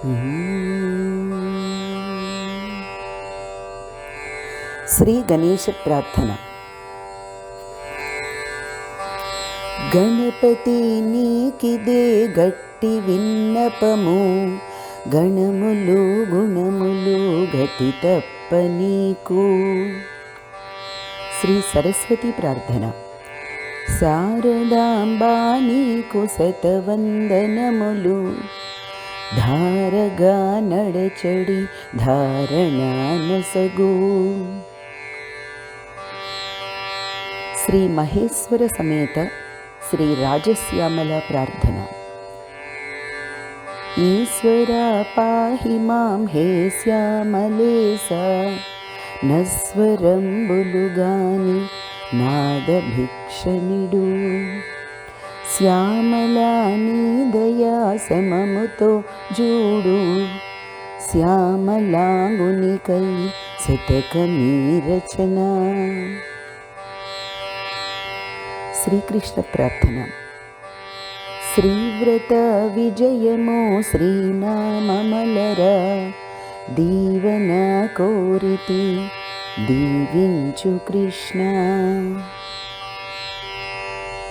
శ్రీ గణేశ ప్రార్థన. గణపతి నీకిదే గట్టి విన్నపము, గణములు గుణములు గతి తప్ప నీకు. శ్రీ సరస్వతి ప్రార్థన. శారదాంబా నీకు శతవందనములు, ధారగా నడచడి ధారణానసగు. శ్రీ మహేశ్వర సమేత శ్రీ రాజశ్యామల ప్రార్థన. ఈశ్వర పాహి మాం హే శ్యామలేశ, నస్వరంబులుగాని నాదభిక్షణిడు. శ్యామలా నీ దయా సమముతో జూడు, శ్యామలాంగునికై శతకమీ రచన. శ్రీకృష్ణ ప్రార్థన. శ్రీవ్రత విజయము శ్రీనామమలర, దీవన కోరితి దీవించు కృష్ణ.